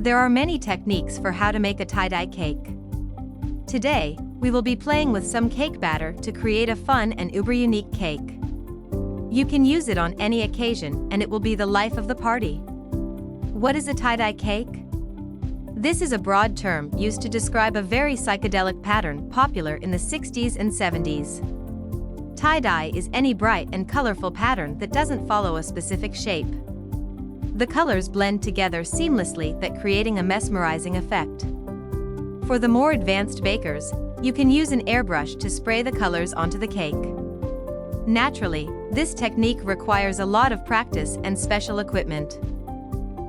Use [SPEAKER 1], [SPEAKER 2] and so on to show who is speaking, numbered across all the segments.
[SPEAKER 1] There are many techniques for how to make a tie-dye cake. Today, we will be playing with some cake batter to create a fun and uber-unique cake. You can use it on any occasion and it will be the life of the party. What is a tie-dye cake? This is a broad term used to describe a very psychedelic pattern popular in the 60s and 70s. Tie-dye is any bright and colorful pattern that doesn't follow a specific shape. The colors blend together seamlessly, that creating a mesmerizing effect. For the more advanced bakers, you can use an airbrush to spray the colors onto the cake. Naturally, this technique requires a lot of practice and special equipment.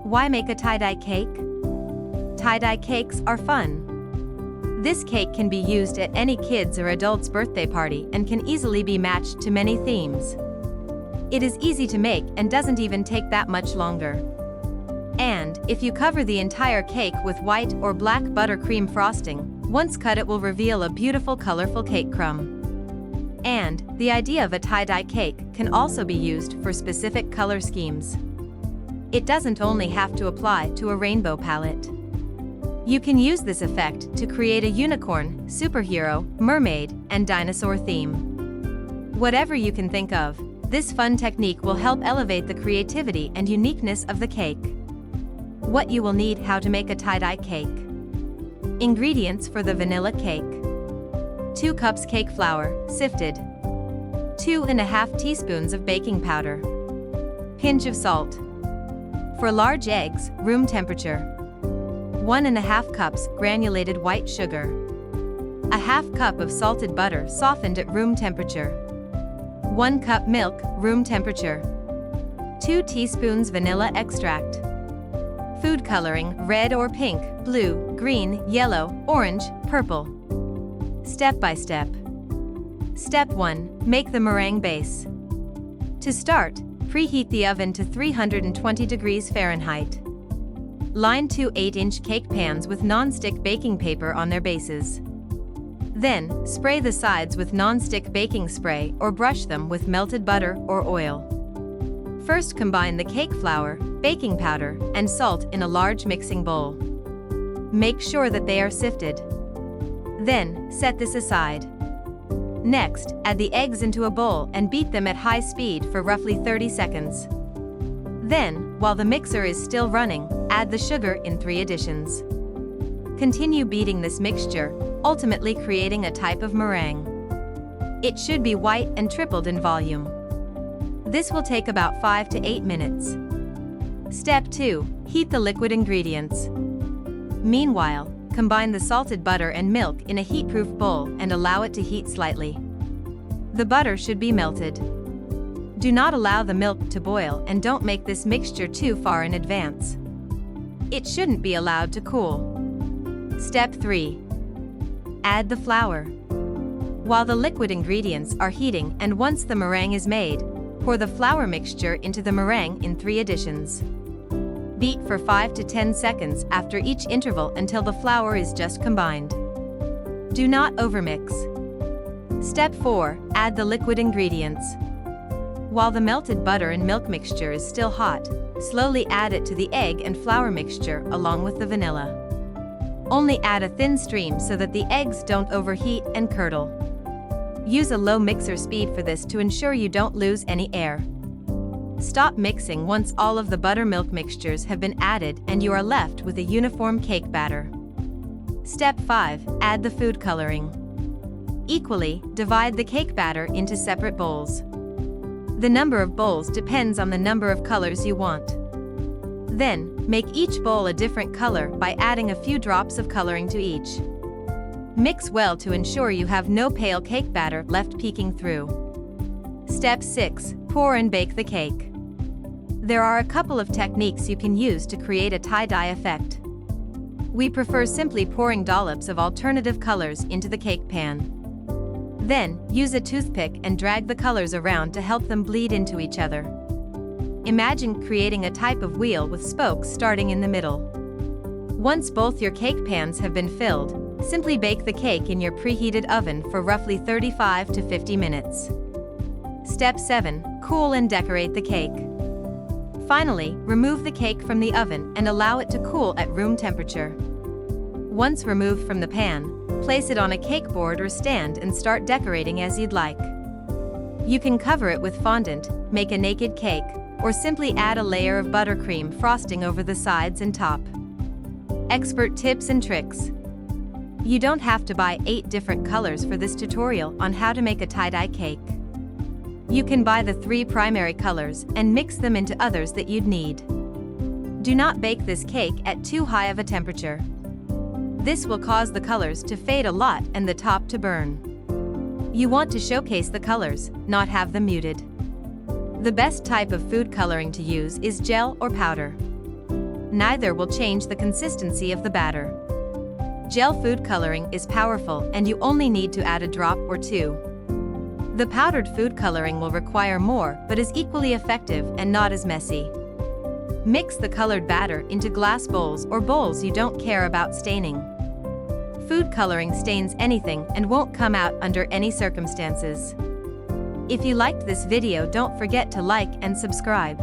[SPEAKER 1] Why make a tie-dye cake? Tie-dye cakes are fun. This cake can be used at any kid's or adult's birthday party and can easily be matched to many themes. It is easy to make and doesn't even take that much longer. And, if you cover the entire cake with white or black buttercream frosting, once cut it will reveal a beautiful colorful cake crumb. And, the idea of a tie-dye cake can also be used for specific color schemes. It doesn't only have to apply to a rainbow palette. You can use this effect to create a unicorn, superhero, mermaid, and dinosaur theme. Whatever you can think of, this fun technique will help elevate the creativity and uniqueness of the cake. What you will need: how to make a tie-dye cake. Ingredients for the vanilla cake: 2 cups cake flour, sifted, 2½ teaspoons of baking powder, pinch of salt. For large eggs, room temperature. 1½ cups granulated white sugar. 1/2 cup of salted butter softened at room temperature. 1 cup milk, room temperature. 2 teaspoons vanilla extract. Food coloring: red or pink, blue, green, yellow, orange, purple. Step by step. Step 1. Make the meringue base. To start, preheat the oven to 320 degrees Fahrenheit. Line 2 8-inch cake pans with non-stick baking paper on their bases. Then, spray the sides with non-stick baking spray or brush them with melted butter or oil. First, combine the cake flour, baking powder, and salt in a large mixing bowl. Make sure that they are sifted. Then, set this aside. Next, add the eggs into a bowl and beat them at high speed for roughly 30 seconds. Then, while the mixer is still running, add the sugar in 3 additions. Continue beating this mixture, ultimately creating a type of meringue. It should be white and tripled in volume. This will take about 5 to 8 minutes. Step 2. Heat the liquid ingredients. Meanwhile, combine the salted butter and milk in a heat-proof bowl and allow it to heat slightly. The butter should be melted. Do not allow the milk to boil and don't make this mixture too far in advance. It shouldn't be allowed to cool. Step 3. Add the flour. While the liquid ingredients are heating and once the meringue is made, pour the flour mixture into the meringue in 3 additions. Beat for 5 to 10 seconds after each interval until the flour is just combined. Do not overmix. Step 4. Add the liquid ingredients. While the melted butter and milk mixture is still hot, slowly add it to the egg and flour mixture along with the vanilla. Only add a thin stream so that the eggs don't overheat and curdle. Use a low mixer speed for this to ensure you don't lose any air. Stop mixing once all of the buttermilk mixtures have been added and you are left with a uniform cake batter. Step 5. Add the food coloring. Equally, divide the cake batter into separate bowls. The number of bowls depends on the number of colors you want. Then, make each bowl a different color by adding a few drops of coloring to each. Mix well to ensure you have no pale cake batter left peeking through. Step 6. Pour and bake the cake. There are a couple of techniques you can use to create a tie-dye effect. We prefer simply pouring dollops of alternative colors into the cake pan. Then, use a toothpick and drag the colors around to help them bleed into each other. Imagine creating a type of wheel with spokes starting in the middle. Once both your cake pans have been filled, simply bake the cake in your preheated oven for roughly 35 to 50 minutes. Step 7. Cool and decorate the cake. Finally, remove the cake from the oven and allow it to cool at room temperature. Once removed from the pan, place it on a cake board or stand and start decorating as you'd like. You can cover it with fondant, make a naked cake, or simply add a layer of buttercream frosting over the sides and top. Expert tips and tricks. You don't have to buy 8 different colors for this tutorial on how to make a tie-dye cake. You can buy the 3 primary colors and mix them into others that you'd need. Do not bake this cake at too high of a temperature. This will cause the colors to fade a lot and the top to burn. You want to showcase the colors, not have them muted. The best type of food coloring to use is gel or powder. Neither will change the consistency of the batter. Gel food coloring is powerful and you only need to add a drop or 2. The powdered food coloring will require more but is equally effective and not as messy. Mix the colored batter into glass bowls or bowls you don't care about staining. Food coloring stains anything and won't come out under any circumstances. If you liked this video, don't forget to like and subscribe.